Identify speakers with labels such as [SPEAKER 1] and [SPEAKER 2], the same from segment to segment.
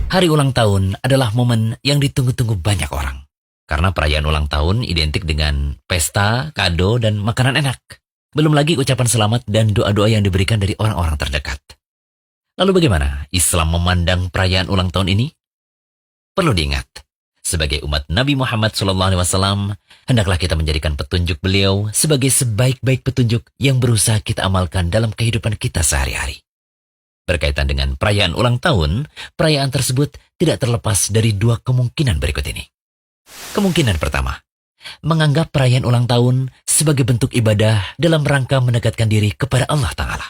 [SPEAKER 1] Hari ulang tahun adalah momen yang ditunggu-tunggu banyak orang. Karena perayaan ulang tahun identik dengan pesta, kado, dan makanan enak. Belum lagi ucapan selamat dan doa-doa yang diberikan dari orang-orang terdekat. Lalu bagaimana Islam memandang perayaan ulang tahun ini? Perlu diingat, sebagai umat Nabi Muhammad SAW, hendaklah kita menjadikan petunjuk beliau sebagai sebaik-baik petunjuk yang berusaha kita amalkan dalam kehidupan kita sehari-hari. Berkaitan dengan perayaan ulang tahun, perayaan tersebut tidak terlepas dari dua kemungkinan berikut ini. Kemungkinan pertama, menganggap perayaan ulang tahun sebagai bentuk ibadah dalam rangka mendekatkan diri kepada Allah Ta'ala.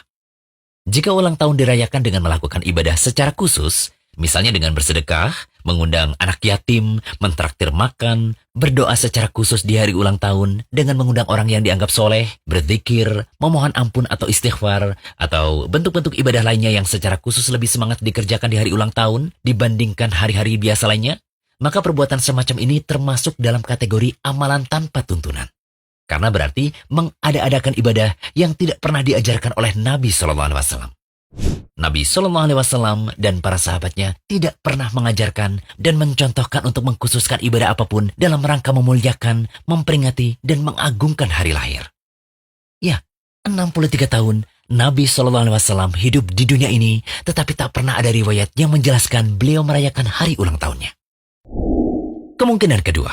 [SPEAKER 1] Jika ulang tahun dirayakan dengan melakukan ibadah secara khusus, misalnya dengan bersedekah, mengundang anak yatim, mentraktir makan, berdoa secara khusus di hari ulang tahun dengan mengundang orang yang dianggap soleh, berzikir, memohon ampun atau istighfar, atau bentuk-bentuk ibadah lainnya yang secara khusus lebih semangat dikerjakan di hari ulang tahun dibandingkan hari-hari biasa lainnya, maka perbuatan semacam ini termasuk dalam kategori amalan tanpa tuntunan. Karena berarti mengada-adakan ibadah yang tidak pernah diajarkan oleh Nabi SAW. Nabi SAW dan para sahabatnya tidak pernah mengajarkan dan mencontohkan untuk mengkhususkan ibadah apapun dalam rangka memuliakan, memperingati, dan mengagungkan hari lahir. Ya, 63 tahun Nabi SAW hidup di dunia ini, tetapi tak pernah ada riwayat yang menjelaskan beliau merayakan hari ulang tahunnya. Kemungkinan kedua,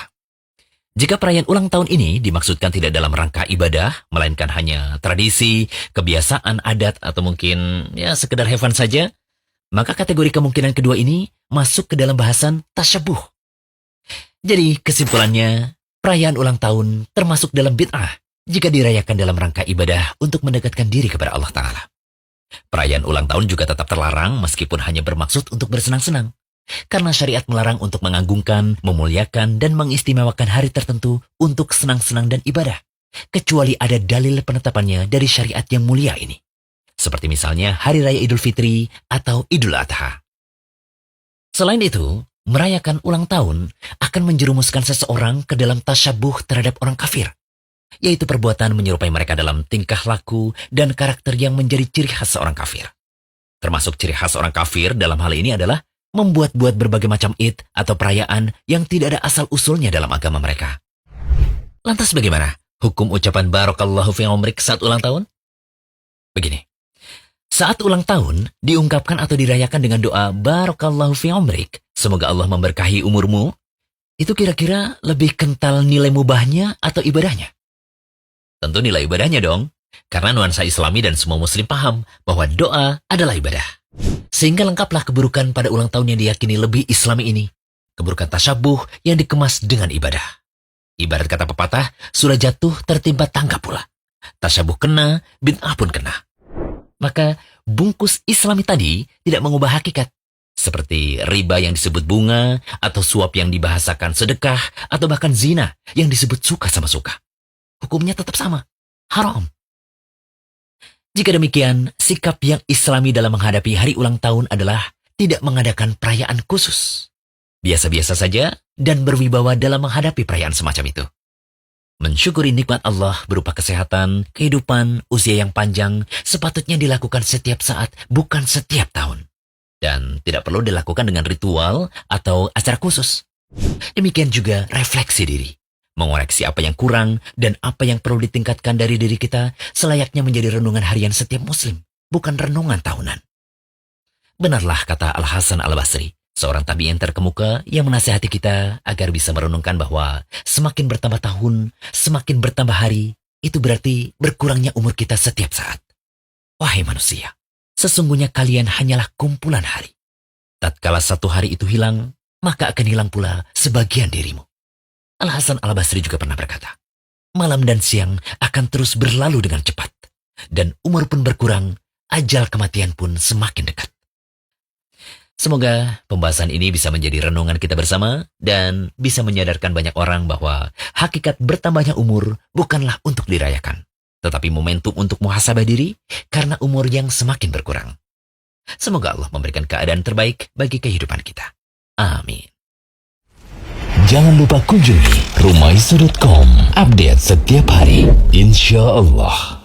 [SPEAKER 1] jika perayaan ulang tahun ini dimaksudkan tidak dalam rangka ibadah, melainkan hanya tradisi, kebiasaan, adat, atau mungkin sekedar have fun saja, maka kategori kemungkinan kedua ini masuk ke dalam bahasan tasyabuh. Jadi kesimpulannya, perayaan ulang tahun termasuk dalam bid'ah jika dirayakan dalam rangka ibadah untuk mendekatkan diri kepada Allah Ta'ala. Perayaan ulang tahun juga tetap terlarang meskipun hanya bermaksud untuk bersenang-senang. Karena syariat melarang untuk mengagungkan, memuliakan, dan mengistimewakan hari tertentu untuk senang-senang dan ibadah, kecuali ada dalil penetapannya dari syariat yang mulia ini. Seperti misalnya Hari Raya Idul Fitri atau Idul Adha. Selain itu, merayakan ulang tahun akan menjerumuskan seseorang ke dalam tasyabuh terhadap orang kafir, yaitu perbuatan menyerupai mereka dalam tingkah laku dan karakter yang menjadi ciri khas seorang kafir. Termasuk ciri khas orang kafir dalam hal ini adalah membuat-buat berbagai macam id atau perayaan yang tidak ada asal-usulnya dalam agama mereka. Lantas bagaimana hukum ucapan Barakallahu fi umrik saat ulang tahun? Begini, saat ulang tahun diungkapkan atau dirayakan dengan doa Barakallahu fi umrik, semoga Allah memberkahi umurmu, itu kira-kira lebih kental nilai mubahnya atau ibadahnya? Tentu nilai ibadahnya dong, karena nuansa Islami dan semua muslim paham bahwa doa adalah ibadah. Sehingga lengkaplah keburukan pada ulang tahun yang diyakini lebih Islami ini. Keburukan tasyabuh yang dikemas dengan ibadah. Ibarat kata pepatah, sudah jatuh tertimpa tangga pula. Tasyabuh kena, bid'ah pun kena. Maka bungkus Islami tadi tidak mengubah hakikat. Seperti riba yang disebut bunga, atau suap yang dibahasakan sedekah, atau bahkan zina yang disebut suka sama suka. Hukumnya tetap sama, haram. Jika demikian, sikap yang Islami dalam menghadapi hari ulang tahun adalah tidak mengadakan perayaan khusus. Biasa-biasa saja dan berwibawa dalam menghadapi perayaan semacam itu. Mensyukuri nikmat Allah berupa kesehatan, kehidupan, usia yang panjang sepatutnya dilakukan setiap saat, bukan setiap tahun. Dan tidak perlu dilakukan dengan ritual atau acara khusus. Demikian juga refleksi diri. Mengoreksi apa yang kurang dan apa yang perlu ditingkatkan dari diri kita selayaknya menjadi renungan harian setiap muslim, bukan renungan tahunan. Benarlah kata Al-Hasan Al-Basri, seorang tabi'in terkemuka yang menasihati kita agar bisa merenungkan bahwa semakin bertambah tahun, semakin bertambah hari, itu berarti berkurangnya umur kita setiap saat. Wahai manusia, sesungguhnya kalian hanyalah kumpulan hari. Tatkala satu hari itu hilang, maka akan hilang pula sebagian dirimu. Al-Hasan Al-Basri juga pernah berkata, malam dan siang akan terus berlalu dengan cepat, dan umur pun berkurang, ajal kematian pun semakin dekat. Semoga pembahasan ini bisa menjadi renungan kita bersama, dan bisa menyadarkan banyak orang bahwa hakikat bertambahnya umur bukanlah untuk dirayakan, tetapi momentum untuk muhasabah diri karena umur yang semakin berkurang. Semoga Allah memberikan keadaan terbaik bagi kehidupan kita. Amin.
[SPEAKER 2] Jangan lupa kunjungi rumaiso.com. Update setiap hari, insya Allah.